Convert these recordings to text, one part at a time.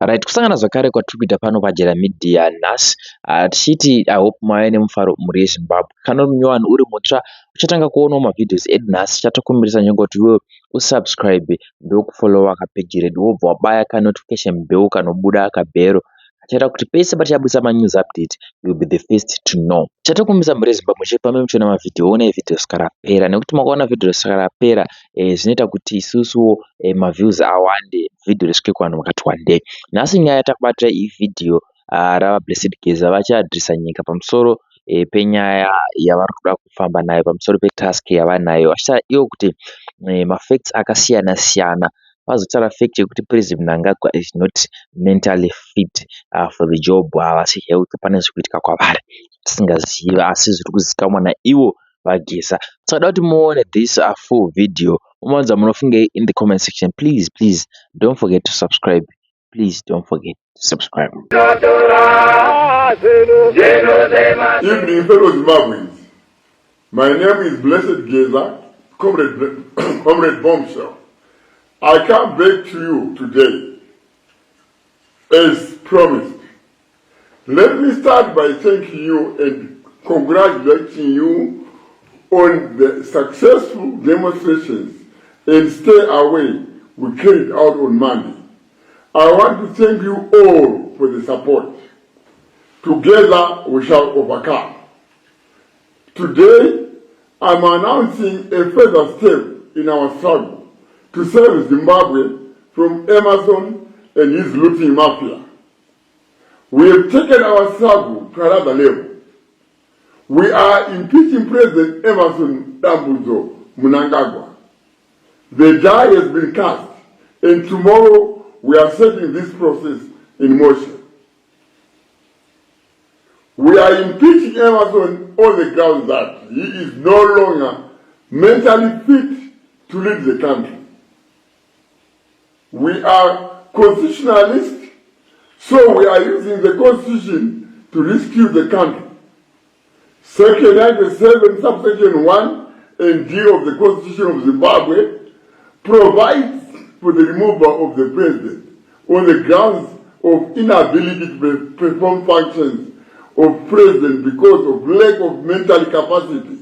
Right, kusangana zvakare kwatiri kuita pano pajera media nhasi tichiti I hope mave nemufaro muri yeZimbabwe. Kana uri munyowani uri mutsva uchatanga kuonawo mavhidhios edu nhasi, chatakumbirisa nyangoti iwe usubscribe ndokufollowa kapeji redu wobva wabaya ka notification bell kanobuda kabhero chaita kuti pese patichabusa manews update you will be the first to know. Chatakumbirisa muri yeZimbabwe chepamwe muchiona mavhidhio onai vhidhio saka rapera, nekuti makaona vhidhio saka rapera zvinoita kuti isusuwo maviews awande, vhidhio risvike kuvanhu vakati wandei. Nhasi nyaya takabatira iyi vhidhio rava Blessed Geza vachiadhirisa nyika pamusoro penyaya yavari kuda kufamba nayo, pamusoro petask yavanayo, vachitaura ivo kuti mafacts akasiyana siyana. Vazotaura fact yekuti President Mnangagwa is not mentally fit for the job, havasi health, pane zviri kuitika kwavari tisingazivi asi zviri kuzivikanwa naivo vaGeza. Tikada kuti muone this full video, mumanza munofungei in the comment section. Please don't forget to subscribe. Please don't forget to subscribe. Evening, fellow Zimbabweans. My name is Blessed Geza, Comrade Bombshell. I come back to you today, as promised. Let me start by thanking you and congratulating you on the successful demonstrations and stay away we carried out on Monday. I want to thank you all for the support. Together we shall overcome. Today, I'm announcing a further step in our struggle to save Zimbabwe from Emerson and his looting mafia. We have taken our struggle to another level. We are impeaching President Emerson Mnangagwa. The die has been cast, and tomorrow we are setting this process in motion. We are impeaching Emerson on the grounds that he is no longer mentally fit to lead the country. We are constitutionalists, so we are using the Constitution to rescue the country. Section 97, subsection 1 and D of the Constitution of Zimbabwe provides for the removal of the president on the grounds of inability to perform functions of president because of lack of mental capacity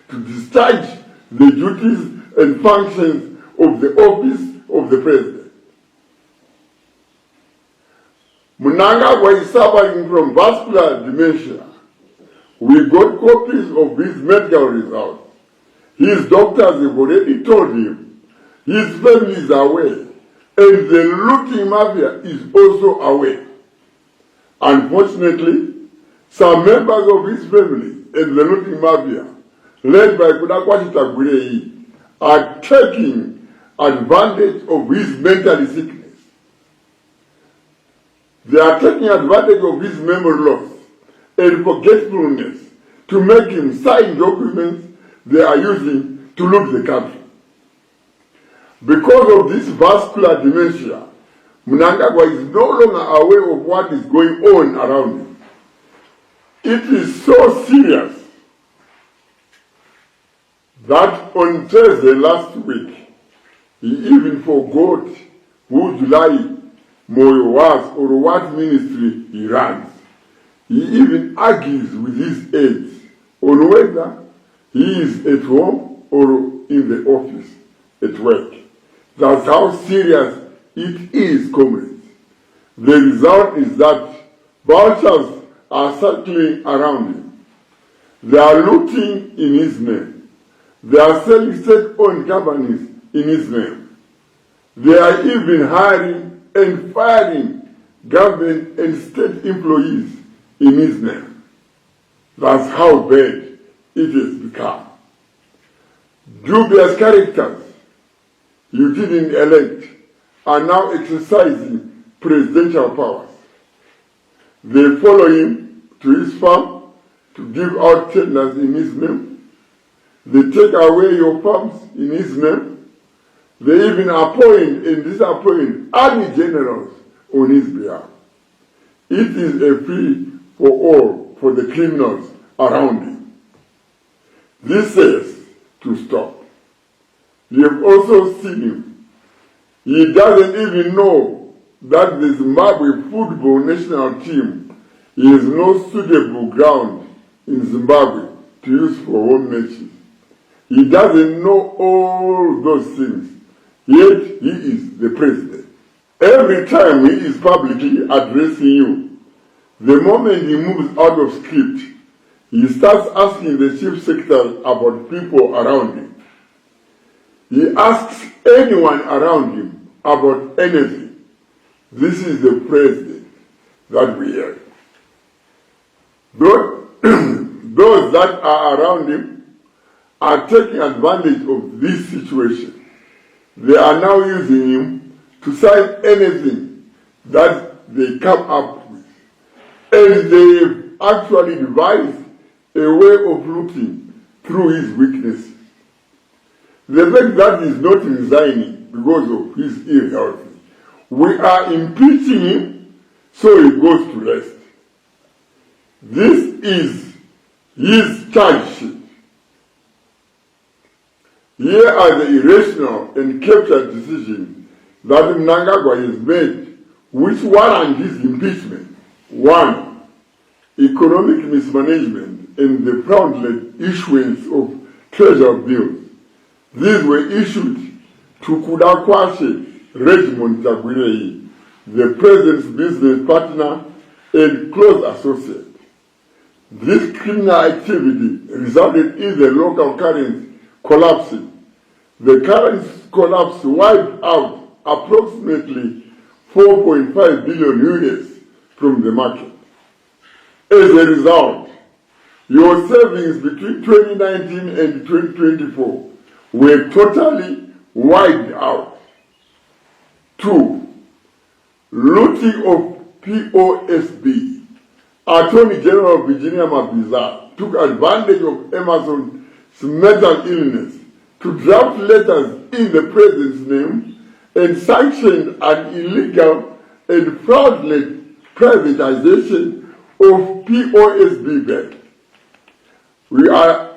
to discharge the duties and functions of the office of the president. Mnangagwa is suffering from vascular dementia. We got copies of his medical results. His doctors have already told him. His family is aware. And the looting mafia is also aware. Unfortunately, some members of his family and the looting mafia, led by Kudakwachita Gurei, are taking advantage of his mental sickness. They are taking advantage of his memory loss and forgetfulness to make him sign documents they are using to loot the country. Because of this vascular dementia, Mnangagwa is no longer aware of what is going on around him. It is so serious that on Thursday last week, he even forgot who July Moyo was or what ministry he runs. He even argues with his aides on whether he is at home or in the office at work. That's how serious it is, comrades. The result is that vultures are circling around him. They are looting in his name. They are selling state-owned companies in his name. They are even hiring and firing government and state employees in his name. That's how bad it has become. Dubious characters you didn't elect are now exercising presidential powers. They follow him to his farm to give out tenders in his name. They take away your farms in his name. They even appoint and disappoint army generals on his behalf. It is a free for all for the criminals around him. This says to stop. You have also seen him. He doesn't even know that the Zimbabwe football national team is no suitable ground in Zimbabwe to use for home matches. He doesn't know all those things, yet he is the president. Every time he is publicly addressing you, the moment he moves out of script, he starts asking the chief secretary about people around him. He asks anyone around him about anything. This is the president that we have. Those that are around him are taking advantage of this situation. They are now using him to sign anything that they come up with. And they actually devised a way of looking through his weaknesses. The fact that he is not resigning because of his ill health, we are impeaching him so he goes to rest. This is his charge sheet. Here are the irrational and captured decisions that Mnangagwa has made which warrant his impeachment. 1. Economic mismanagement and the fraudulent issuance of treasury bills. These were issued to Kudakwashe Regiment Tagwirei, the president's business partner and close associate. This criminal activity resulted in the local currency collapsing. The currency collapse wiped out approximately 4.5 billion US from the market. As a result, your savings between 2019 and 2024 were totally wiped out. 2. Looting of POSB. Attorney General Virginia Mabiza took advantage of Emerson's mental illness to draft letters in the president's name and sanctioned an illegal and fraudulent privatization of POSB Bank. We are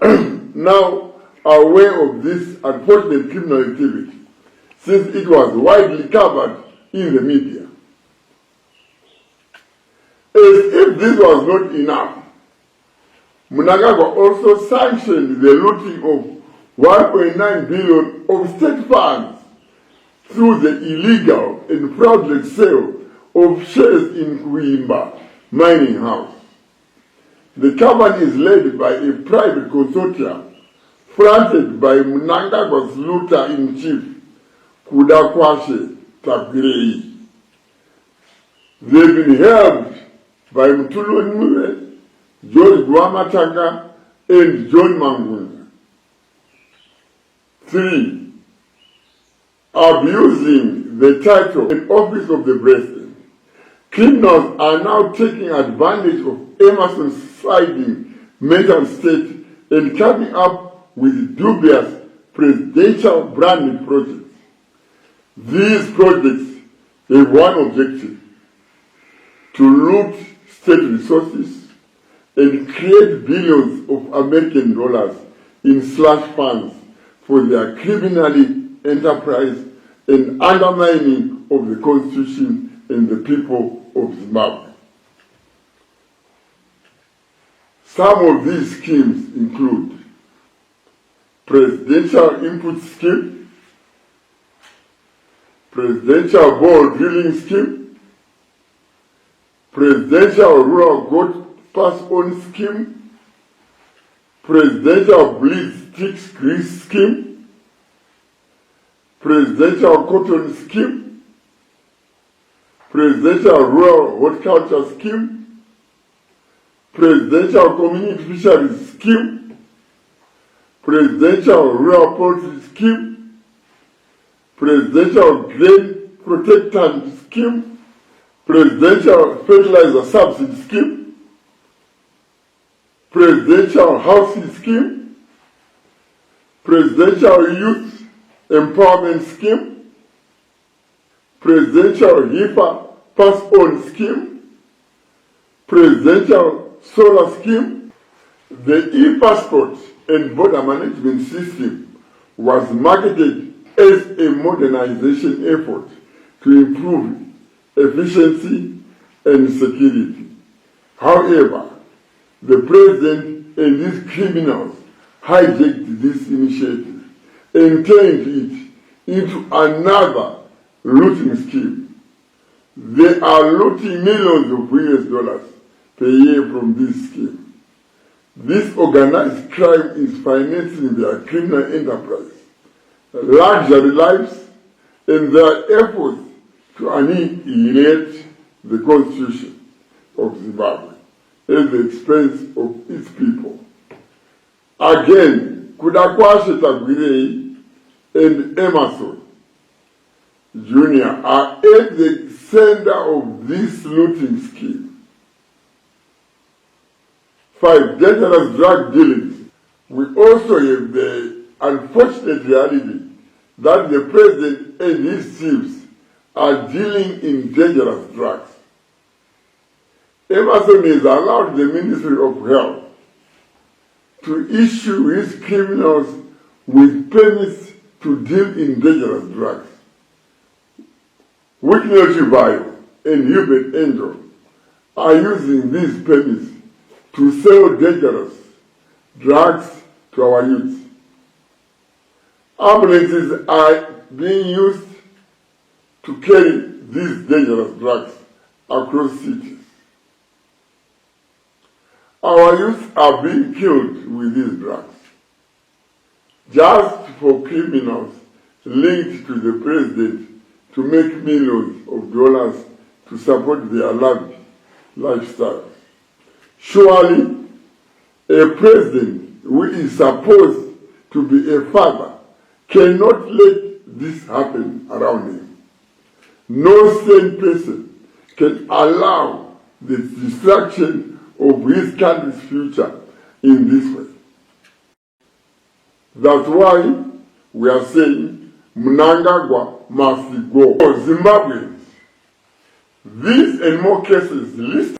now aware of this unfortunate criminal activity since it was widely covered in the media. As if this was not enough, Mnangagwa also sanctioned the looting of 1.9 billion of state funds through the illegal and fraudulent sale of shares in Kuimba mining house. The company is led by a private consortium fronted by Mnangagwa's looter-in-chief, Kudakwashe Tagwirei. They've been helped by Mtulu Nmube, George Dwamatanga, and John Mangunda. 3. Abusing the title and office of the president. Criminals are now taking advantage of Emerson's sliding mental state and coming up with dubious presidential branding projects. These projects have one objective: to loot state resources and create billions of American dollars in slush funds for their criminally enterprise and undermining of the Constitution and the people of Zimbabwe. Some of these schemes include presidential input scheme, presidential bore drilling scheme, presidential rural goat pass-on scheme, presidential bleed sticks grease scheme, presidential cotton scheme, presidential rural horticulture scheme, presidential community fisheries scheme, presidential rural poultry scheme, presidential grain protectant scheme, presidential fertilizer subsidy scheme, presidential housing scheme, presidential youth empowerment scheme, presidential HIPAA pass-on scheme, presidential solar scheme. The e-passport and border management system was marketed as a modernization effort to improve efficiency, and security. However, the president and these criminals hijacked this initiative and turned it into another looting scheme. They are looting millions of US dollars per year from this scheme. This organized crime is financing their criminal enterprise, luxury lives, and their efforts to annihilate the Constitution of Zimbabwe at the expense of its people. Again, Kudakwashe Tagwirei and Emerson Jr. are at the center of this looting scheme. 5. Dangerous drug dealings. We also have the unfortunate reality that the president and his thieves are dealing in dangerous drugs. Emerson has allowed the Ministry of Health to issue his criminals with permits to deal in dangerous drugs. Wicknell Chivayo and Hubert Angel are using these permits to sell dangerous drugs to our youth. Ambulances are being used to carry these dangerous drugs across cities. Our youth are being killed with these drugs, just for criminals linked to the president to make millions of dollars to support their lavish lifestyle. Surely, a president who is supposed to be a father cannot let this happen around him. No sane person can allow the destruction of his country's future in this way. That's why we are saying Mnangagwa must go. For Zimbabweans, these and more cases listed